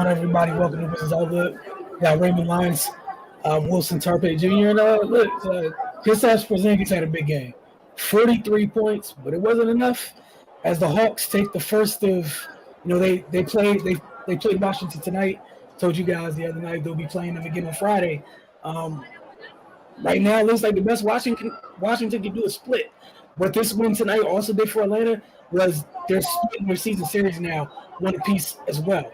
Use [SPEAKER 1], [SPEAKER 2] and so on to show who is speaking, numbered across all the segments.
[SPEAKER 1] on, everybody? Welcome to This Is All Good. We got Raymond Lyons, Wilson Tarpe Jr. And Kristaps Porzingis had a big game. 43 points, but it wasn't enough. As the Hawks take the first of, they played Washington tonight. Told you guys the other night they'll be playing them again on Friday. Right now, it looks like the best Washington can do a split. What this win tonight also did for Atlanta was they're splitting their season series now, one apiece as well.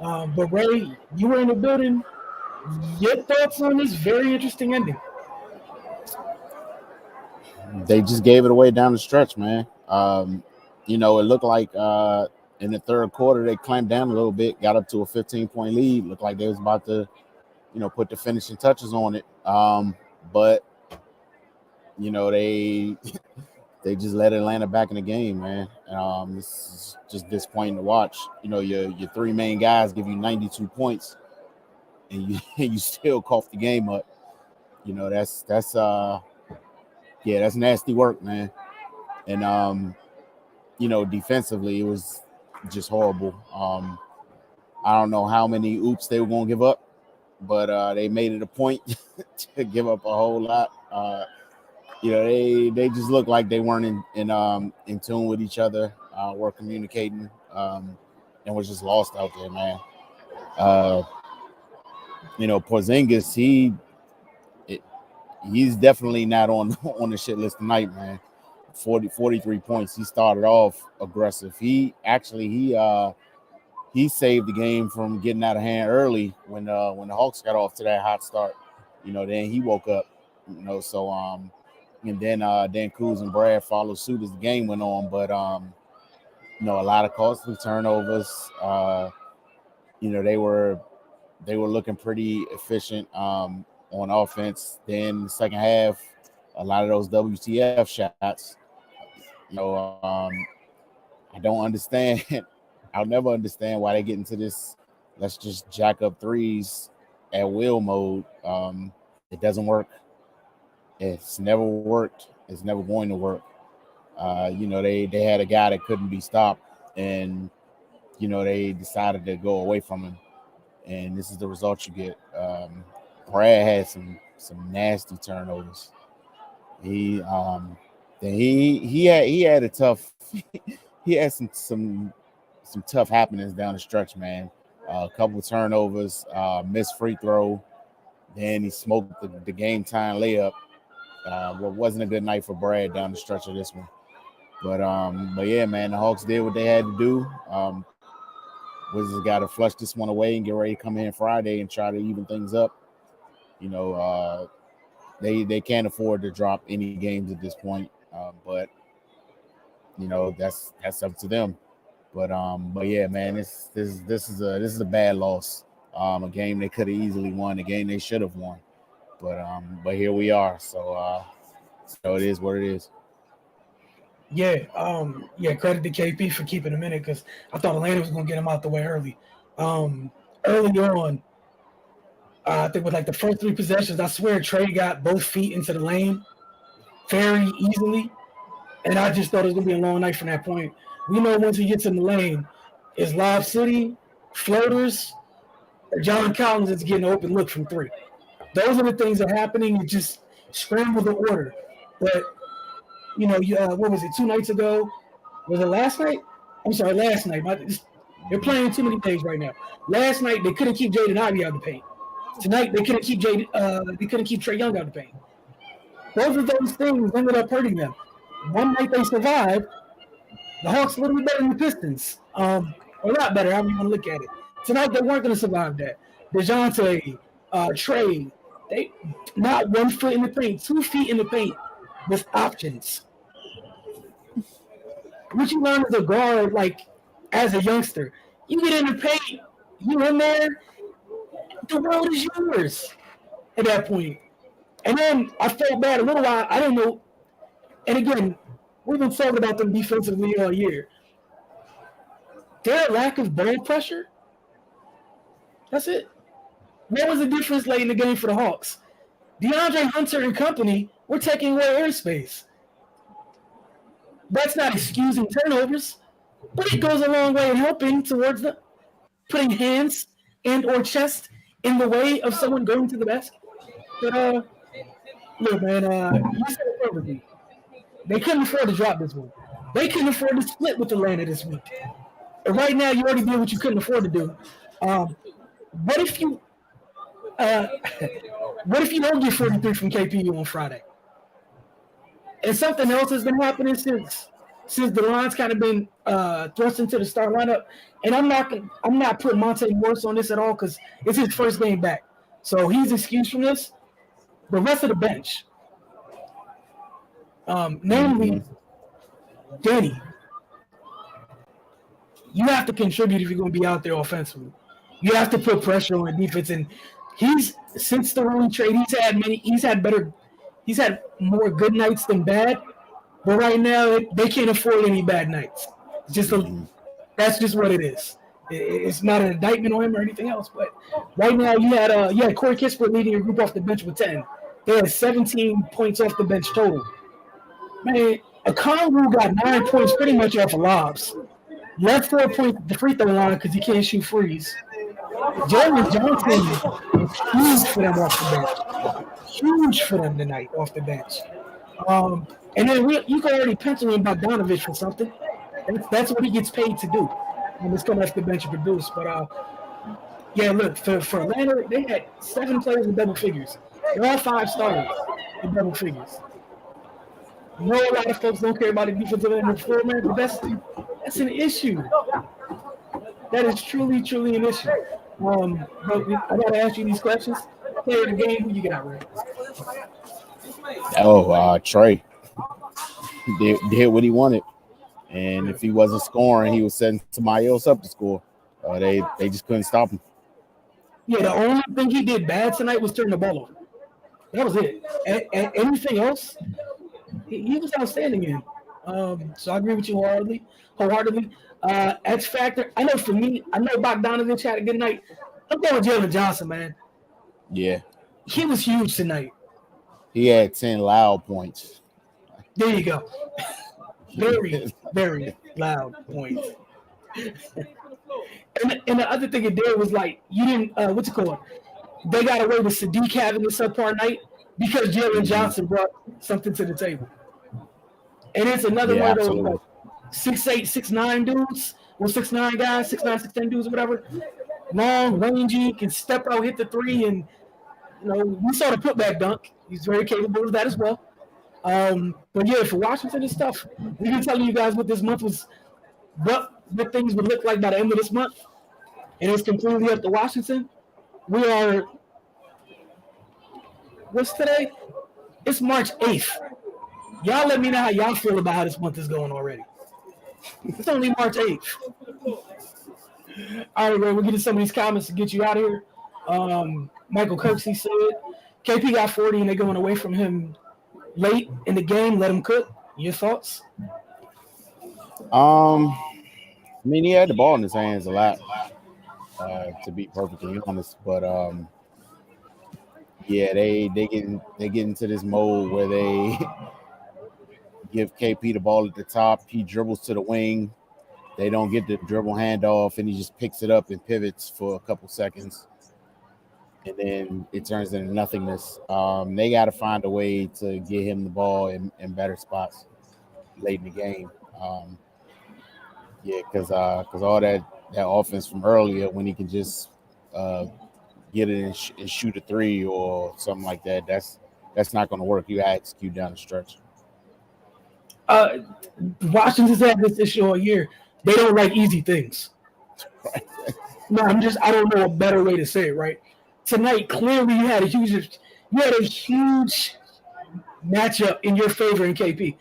[SPEAKER 1] But Ray, you were in the building. Your thoughts on this very interesting ending?
[SPEAKER 2] They just gave it away down the stretch, man. It looked like in the third quarter they clamped down a little bit, got up to a 15-point lead. Looked like they was about to, put the finishing touches on it. But they just let Atlanta back in the game, man. This is just disappointing to watch. Your three main guys give you 92 points, and you still cough the game up. That's nasty work, man. And defensively, it was just horrible. I don't know how many oops they were gonna give up, but they made it a point to give up a whole lot. They just looked like they weren't in tune with each other, were communicating, and was just lost out there, man. Porzingis, he's definitely not on the shit list tonight, man. 43 points. He started off aggressive. He saved the game from getting out of hand early when the Hawks got off to that hot start. Then he woke up. And then Kuz and Brad followed suit as the game went on. But a lot of costly turnovers. They were looking pretty efficient on offense. Then the second half, a lot of those WTF shots. I don't understand. I'll never understand why they get into this let's just jack up threes at will mode. It doesn't work. It's never worked. It's never going to work. They had a guy that couldn't be stopped, and they decided to go away from him, and this is the result you get. Brad had some nasty turnovers. He had a tough. He had some tough happenings down the stretch, man. A couple of turnovers, missed free throw, then he smoked the game time layup. Wasn't a good night for Brad down the stretch of this one. But yeah, man, the Hawks did what they had to do. Wizards got to flush this one away and get ready to come in Friday and try to even things up. They can't afford to drop any games at this point. But that's up to them. But yeah, man, this is a bad loss. A game they could have easily won, a game they should have won. But here we are. So it is what it is.
[SPEAKER 1] Yeah, credit to KP for keeping him in it because I thought Atlanta was going to get him out the way early. Early on, I think with like the first three possessions, I swear Trey got both feet into the lane very easily. And I just thought it was going to be a long night from that point. We know once he gets in the lane, it's Lob City, floaters, or John Collins is getting an open look from three. Those are the things that are happening. You just scramble the order. But, what was it, 2 nights ago? Was it last night? I'm sorry, last night. They're playing too many days right now. Last night, they couldn't keep Jaden Ivey out of the paint. Tonight, they couldn't keep Trae Young out of the paint. Both of those things ended up hurting them. One night they survived. The Hawks a little bit better than the Pistons. A lot better, however you want to look at it. Tonight, they weren't going to survive that. DeJounte, Trey, they not 1 foot in the paint, 2 feet in the paint with options. What you learn as a guard, like as a youngster, you get in the paint, you in there, the world is yours at that point. And then I felt bad a little while. I don't know. And again, we've been talking about them defensively all year. Their lack of ball pressure, that's it. What was the difference late in the game for the Hawks? DeAndre Hunter and company were taking away airspace. That's not excusing turnovers, but it goes a long way in helping towards putting hands and or chest in the way of someone going to the basket. But look, man, you said it perfectly. They couldn't afford to drop this one. They couldn't afford to split with Atlanta this week. And right now, you already did what you couldn't afford to do. What if you uh, what if you don't get 43 from KPU on Friday? And something else has been happening since the line's kind of been thrust into the start lineup. And I'm not putting Monte Morris on this at all because it's his first game back, so he's excused from this. The rest of the bench, namely Danny, you have to contribute if you're going to be out there offensively. You have to put pressure on the defense, and he's since the Rui trade, he's had more good nights than bad. But right now, they can't afford any bad nights. That's just what it is. It's not an indictment on him or anything else. But right now, you had Corey Kispert leading your group off the bench with 10. They had 17 points off the bench total. Man, Okongwu got 9 points pretty much off of lobs. Left 4 points at the free throw line because he can't shoot frees. Jalen Johnson was huge for them off the bench. Huge for them tonight off the bench. And then you can already pencil in Bogdanovich for something. That's what he gets paid to do. And it's coming off the bench and produce. But, look, for Atlanta, they had 7 players in double figures. They're all 5 starters in double figures. I know a lot of folks don't care about the defensive end of the floor, man, but that's an issue. That is truly, truly an issue. But I got to ask you these questions. Player of the game, who you got, Ray?
[SPEAKER 2] Trey did what he wanted, and if he wasn't scoring, he was setting somebody else up to score. They just couldn't stop him.
[SPEAKER 1] Yeah, the only thing he did bad tonight was turn the ball over. That was it. And anything else, he was outstanding in. So I agree with you wholeheartedly. X factor. I know for me, I know Bogdanovich had a good night. I'm going with Jalen Johnson, man.
[SPEAKER 2] Yeah,
[SPEAKER 1] he was huge tonight.
[SPEAKER 2] He had 10 loud points.
[SPEAKER 1] There you go. Very, very loud points. And the other thing it did was like you didn't what's it called? They got away with Sadiq having a subpar night because Jalen Johnson brought something to the table. And it's another one of those like 6'8", 6'9" dudes, or 6'9" guys, 6'9", 6'10" dudes, or whatever. Long, rangy, can step out, hit the three, and we saw the putback dunk. He's very capable of that as well. But yeah, for Washington and stuff, we've been telling you guys what this month was, what things would look like by the end of this month, and it's completely up to Washington. We are, what's today? It's March 8th. Y'all let me know how y'all feel about how this month is going already. It's only March 8th. All right, we'll get to some of these comments to get you out of here. Michael Kirksey said, KP got 40 and they're going away from him late in the game. Let him cook. Your thoughts?
[SPEAKER 2] He had the ball in his hands a lot, to be perfectly honest. But they get into this mode where they give KP the ball at the top. He dribbles to the wing. They don't get the dribble handoff, and he just picks it up and pivots for a couple seconds. And then it turns into nothingness. They got to find a way to get him the ball in better spots late in the game. Because all that offense from earlier, when he can just get it and shoot a three or something like that, that's not going to work. You got to execute down the stretch.
[SPEAKER 1] Washington's had this issue all year. They don't like easy things. Right. No, I don't know a better way to say it, right? Tonight, clearly you had a huge matchup in your favor in KP.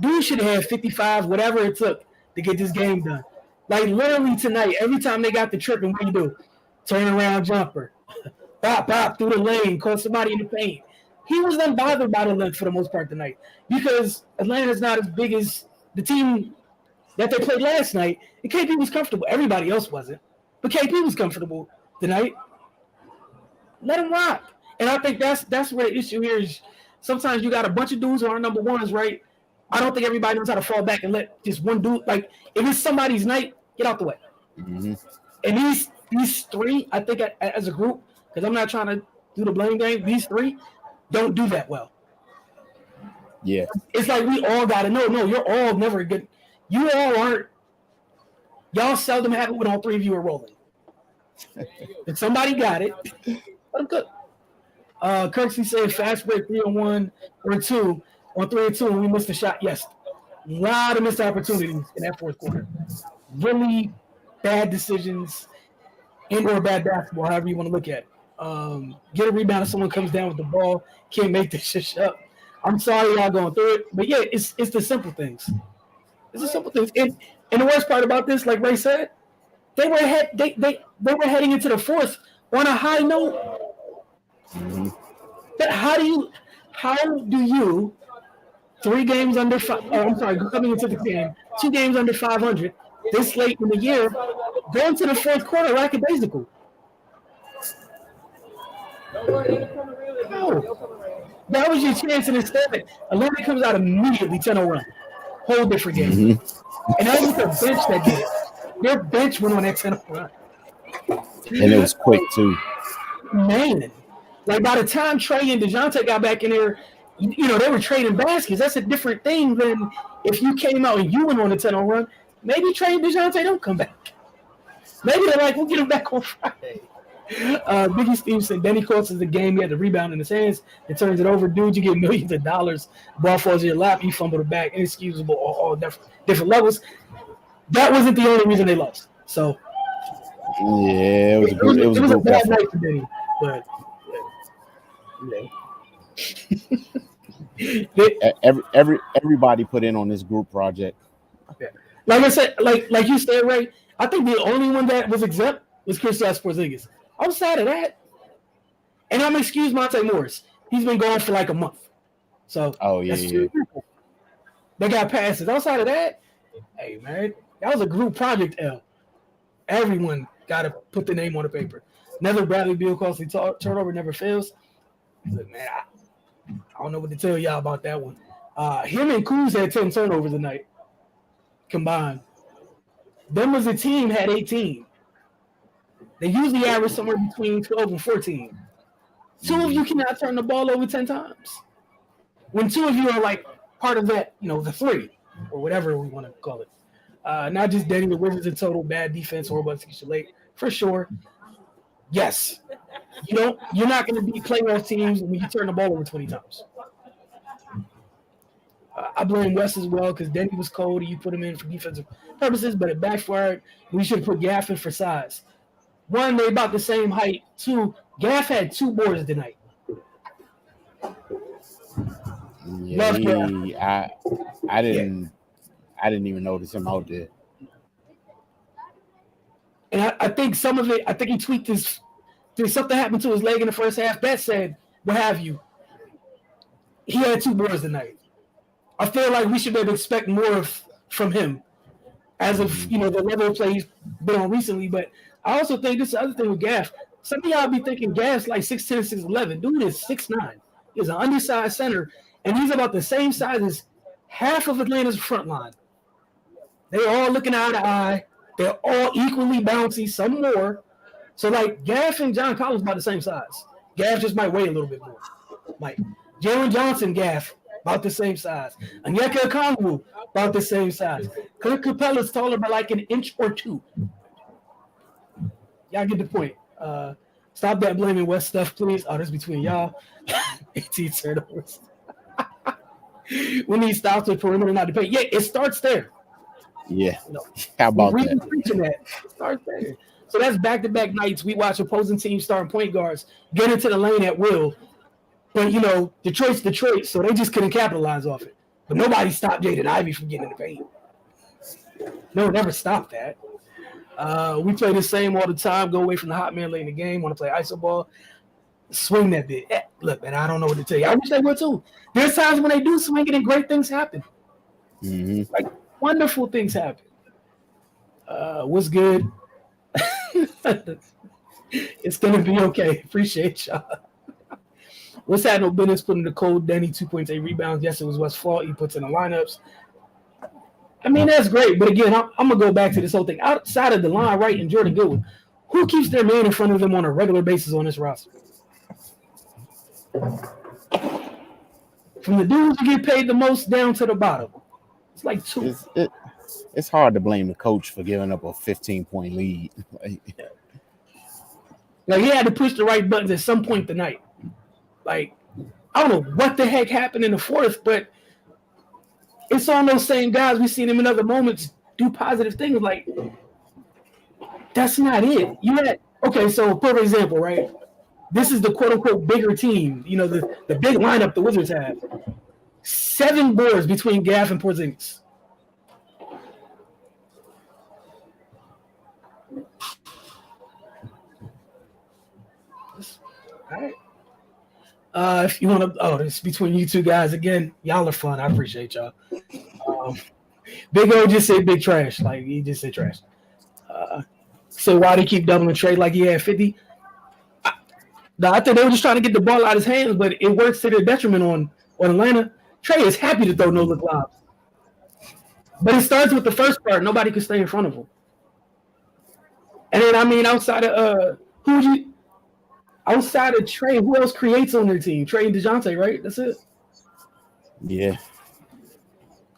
[SPEAKER 1] Dude should have had 55, whatever it took to get this game done. Like literally tonight, every time they got the trip, and what do you do? Turn around jumper. Bop through the lane, call somebody in the paint. He was unbothered by the length for the most part tonight because Atlanta's not as big as the team that they played last night. And KP was comfortable. Everybody else wasn't. But KP was comfortable tonight. Let him rock. And I think that's where the issue here is. Sometimes you got a bunch of dudes who are number ones, right? I don't think everybody knows how to fall back and let just one dude, like, if it's somebody's night, get out the way. Mm-hmm. And these three, I think, as a group, because I'm not trying to do the blame game. These three don't do that well.
[SPEAKER 2] Yeah.
[SPEAKER 1] It's like we all got to know. No, you're all never good. You all aren't. Y'all seldom have it when all three of you are rolling. If somebody got it, let them cook. Kirksey said fast break 3-on-1 or 2 on 3 and 2, and we missed a shot. Yes, a lot of missed opportunities in that fourth quarter. Really bad decisions, and/or bad basketball, however you want to look at it. Get a rebound if someone comes down with the ball. Can't make this shit up. I'm sorry y'all going through it, but yeah, it's the simple things. It's the simple things. And the worst part about this, like Ray said, they were heading into the fourth on a high note.
[SPEAKER 2] Mm-hmm.
[SPEAKER 1] But how do you 3 games under coming into the game, 2 games under 500 this late in the year, going to the fourth quarter lackadaisical? No. That was your chance, and instead, Atlanta comes out immediately 10-0 run. Whole different game. Mm-hmm. And that was the bench that did it. Their bench went on that 10-0 run.
[SPEAKER 2] And it was quick, too.
[SPEAKER 1] Man. Like, by the time Trey and DeJounte got back in there, they were trading baskets. That's a different thing than if you came out and you went on a 10-0 run. Maybe Trey and DeJounte don't come back. Maybe they're like, we'll get them back on Friday. Biggie Steve said, Denny crosses the game. He had the rebound in his hands. It turns it over. Dude, you get millions of dollars. Ball falls in your lap. You fumble the back. Inexcusable. All different levels. That wasn't the only reason they lost. So,
[SPEAKER 2] yeah, it was a bad
[SPEAKER 1] night for Denny. But,
[SPEAKER 2] everybody put in on this group project.
[SPEAKER 1] Yeah. Like I said, like you said, Ray, I think the only one that was exempt was Kristaps Porzingis. Outside of that, and I'm excuse Monte Morris. He's been gone for like a month. So
[SPEAKER 2] yeah.
[SPEAKER 1] They got passes. Outside of that, hey man, that was a group project. Everyone got to put the name on the paper. Never Bradley Beal costly turnover never fails. Look, man, I don't know what to tell y'all about that one. Him and Kuz had 10 turnovers tonight combined. Them as a team had 18. They usually average somewhere between 12 and 14. 2 of you cannot turn the ball over 10 times. When 2 of you are like part of that, the 3 or whatever we want to call it. Not just Denny, the Wizards in total, bad defense, horrible execution late, for sure. Yes. You're not going to beat playoff teams when you turn the ball over 20 times. I blame West as well because Denny was cold and you put him in for defensive purposes, but it backfired. We should have put Gaff in for size. 1, they're about the same height. 2, Gaff had 2 boards tonight.
[SPEAKER 2] Yeah, I didn't even notice him out there.
[SPEAKER 1] And I think some of it, I think he tweaked his. There's something happened to his leg in the first half. Bet said, what have you? He had 2 boards tonight. I feel like we should be able to expect more from him as of, the level of play he's been on recently. But I also think this is the other thing with Gaff. Some of y'all be thinking Gaff's like 6'10", 6'11". Dude is 6'9". He's an undersized center, and he's about the same size as half of Atlanta's front line. They're all looking eye to eye. They're all equally bouncy, some more. So, like, Gaff and John Collins about the same size. Gaff just might weigh a little bit more. Like, Jalen Johnson, Gaff, about the same size. Onyeka Okongwu, about the same size. Clint Capella's taller by like an inch or 2. Y'all get the point. Stop that blaming West stuff, please. Oh, that's between y'all. 18 turnovers. We need stops with perimeter, not to pay. Yeah, it starts there.
[SPEAKER 2] Yeah. How about that?
[SPEAKER 1] It starts there. So that's back-to-back nights we watch opposing teams starting point guards get into the lane at will. But, Detroit's, so they just couldn't capitalize off it. But nobody stopped Jaden Ivey from getting in the paint. No, never stopped that. We play the same all the time, go away from the hot man late in the game, want to play iso ball, swing that bit. Look, man, I don't know what to tell you. I wish they would too. There's times when they do swing it and great things happen.
[SPEAKER 2] Mm-hmm.
[SPEAKER 1] Like, wonderful things happen. What's good? It's going to be okay. Appreciate y'all. What's had no business putting the cold Denny 2.8 rebounds. Yes, it was West's fault. He puts in the lineups. I mean, that's great. But again, I'm going to go back to this whole thing. Outside of the line, right, and Jordan Goodwin, Who keeps their man in front of them on a regular basis on this roster? From the dudes who get paid the most down to the bottom. It's like two.
[SPEAKER 2] It's hard to blame the coach for giving up a 15-point lead.
[SPEAKER 1] Like, he had to push the right buttons at some point tonight. Like, I don't know what the heck happened in the fourth, but it's on those same guys. We've seen them in other moments do positive things. Like, that's not it. So perfect example, right? This is the quote-unquote bigger team. You know, the big lineup the Wizards have. 7 boards between Gaff and Porzingis. All right. If you want to, this between you two guys again. Y'all are fun. I appreciate y'all. Big O just said big trash. Like, he just said trash. So why they keep doubling trade like he had 50? I think they were just trying to get the ball out of his hands, but it works to their detriment on Atlanta. Trey is happy to throw no-look lobs. But it starts with the first part. Nobody could stay in front of him. And then, I mean, outside of Trey, who else creates on their team? Trey and DeJounte, right? That's it.
[SPEAKER 2] Yeah.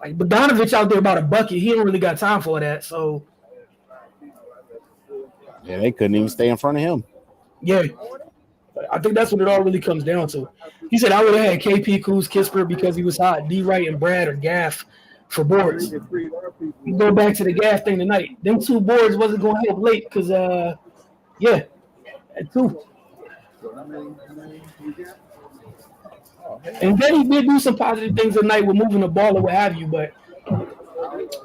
[SPEAKER 1] Like, Bogdanovich out there about a bucket. He don't really got time for that, so.
[SPEAKER 2] Yeah, they couldn't even stay in front of him.
[SPEAKER 1] Yeah. I think that's what it all really comes down to. He said, I would have had KP, Kuz, Kisper because he was hot. D. Wright and Brad or Gaff for boards. You go back to the Gaff thing tonight. Them 2 boards wasn't going to help late because, at 2. And then he did do some positive things tonight with moving the ball or what have you, and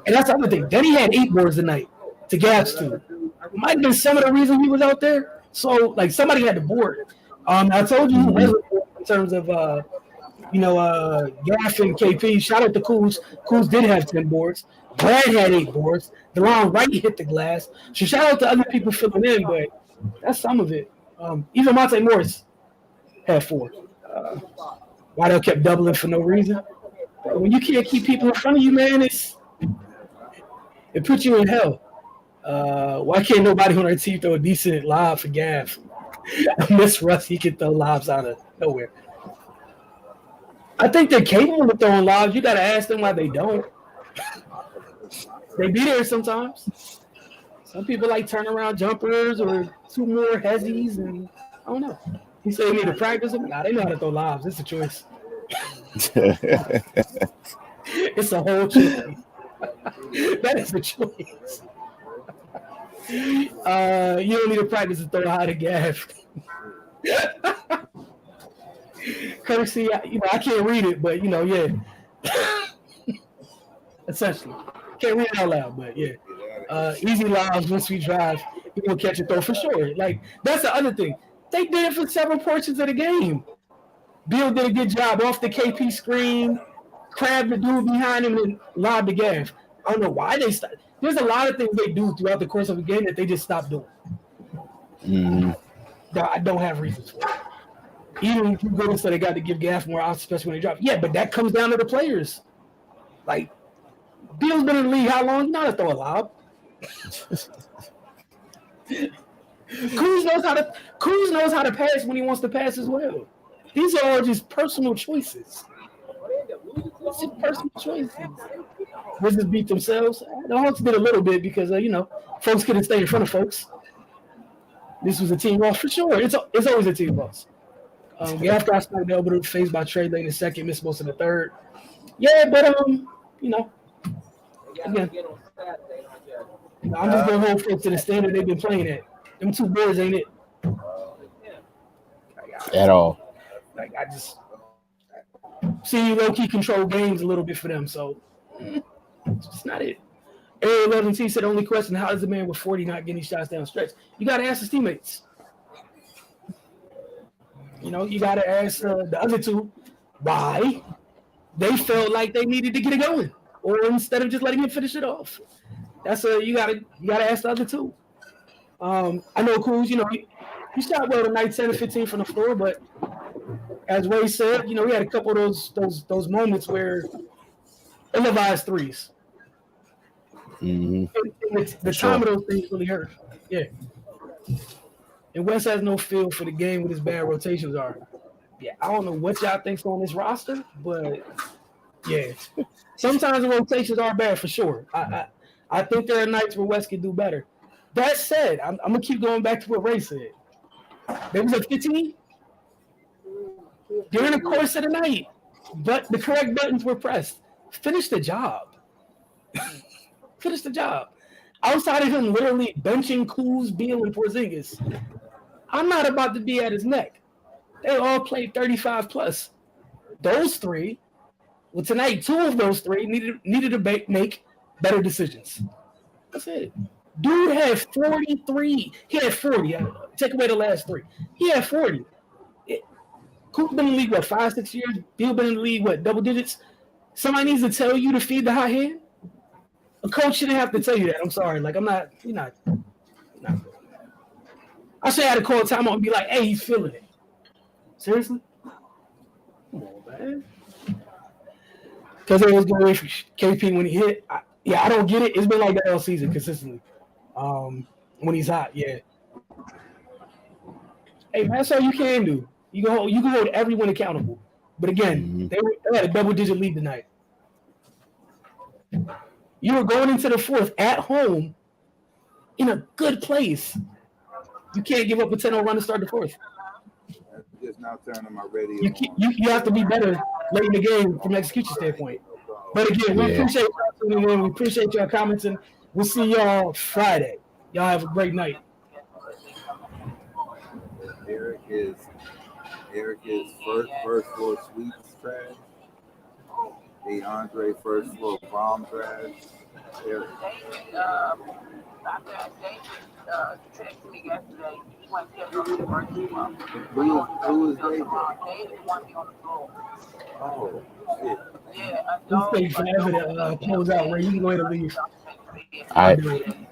[SPEAKER 1] that's the other thing. Then he had 8 boards tonight to Gaff's 2. Might have been some of the reason he was out there. So, like, somebody had to board. I told you in terms of, Gaff and KP. Shout out to Kuz. Kuz did have 10 boards. Brad had 8 boards. DeLon Wright hit the glass. So, shout out to other people filling in, but that's some of it. Even Monte Morris had 4. Waddell kept doubling for no reason. But when you can't keep people in front of you, man, it puts you in hell. Why can't nobody on our team throw a decent lob for Gaff? I miss Russ. He can throw lobs out of nowhere. I think they're capable of throwing lobs. You got to ask them why they don't. They be there sometimes. Some people like turnaround jumpers or 2 more hezzies, and I don't know. He said they need to practice them. Nah, they know how to throw lobs. It's a choice. It's a whole choice. That is a choice. You don't need to practice to throw high to Gaff. Courtesy, I can't read it, but yeah. Essentially. Can't read it out loud, but yeah. Easy lobs once we drive, you will catch a throw for sure. Like, that's the other thing. They did it for several portions of the game. Bill did a good job off the KP screen, grabbed the dude behind him and lobbed the Gaff. I don't know why they stopped. There's a lot of things they do throughout the course of a game that they just stop doing. I don't have reasons for it. Even if you go and say they got to give Gaff more outs, especially when they drop. Yeah, but that comes down to the players. Like, Bill's been in the league how long? Not to throw a lob. Kuz knows how to pass when he wants to pass as well. These are all just personal choices. It's just personal choices. Wizards beat themselves. The Hawks did a little bit because, folks couldn't stay in front of folks. This was a team loss for sure. It's always a team loss. Gaff got smacked elbow to the face by Trey late in the second, missed most of the third. Yeah, but, again, I'm just going to hold folks to the standard they've been playing at. Them 2 boards ain't it.
[SPEAKER 2] At all.
[SPEAKER 1] Like, I just see you low-key control games a little bit for them, so it's just not it. A11T said, only question, how is the man with 40 not getting shots down stretch? You got to ask his teammates. You got to ask the other 2 why they felt like they needed to get it going, or instead of just letting him finish it off. That's you got to ask the other 2. I know Kuz, he shot well tonight, 10 to 15 from the floor, but as Ray said, he had a couple of those moments where ill-advised threes.
[SPEAKER 2] Mm-hmm.
[SPEAKER 1] The time of those things really hurt. Yeah. And West has no feel for the game what his bad rotations are. Yeah, I don't know what y'all think's on this roster, but yeah, sometimes the rotations are bad for sure. I think there are nights where West could do better. That said, I'm gonna keep going back to what Ray said. There was a 15 during the course of the night, but the correct buttons were pressed. Finish the job. Finish the job. Outside of him literally benching Kuz, Beal, and Porzingis, I'm not about to be at his neck. They all played 35 plus. Those three, well, tonight, 2 of those 3 needed to make better decisions. That's it. Dude had 43. He had 40. Take away the last 3. He had 40. Kuz been in the league, 5-6 years? Beal been in the league, double digits? Somebody needs to tell you to feed the hot hand? A coach shouldn't have to tell you that. I'm sorry. Like, you're not. I should have to call a timeout and be like, hey, he's feeling it. Seriously? Come on, man. Because it was going away for KP when he hit. I don't get it. It's been like that all season consistently. When he's hot, yeah. Hey, man, that's all you can do. You can hold everyone accountable. But again, they had a double-digit lead tonight. You were going into the 4th at home in a good place. You can't give up a 10-0 run to start the 4th.
[SPEAKER 3] Just now turning my radio.
[SPEAKER 1] You have to be better late in the game from an execution standpoint. But again, we appreciate y'all tuning in. We appreciate y'all commenting. We'll see y'all Friday. Y'all have a great night.
[SPEAKER 3] Eric is first floor suites trash. DeAndre first floor bomb trash. Eric.
[SPEAKER 4] Texted me yesterday. He went to the university.
[SPEAKER 3] Who is David?
[SPEAKER 4] David want me on the floor.
[SPEAKER 3] Oh, shit.
[SPEAKER 4] Yeah,
[SPEAKER 1] Let's take forever to close out, Ray. You can go ahead and leave.
[SPEAKER 2] All right.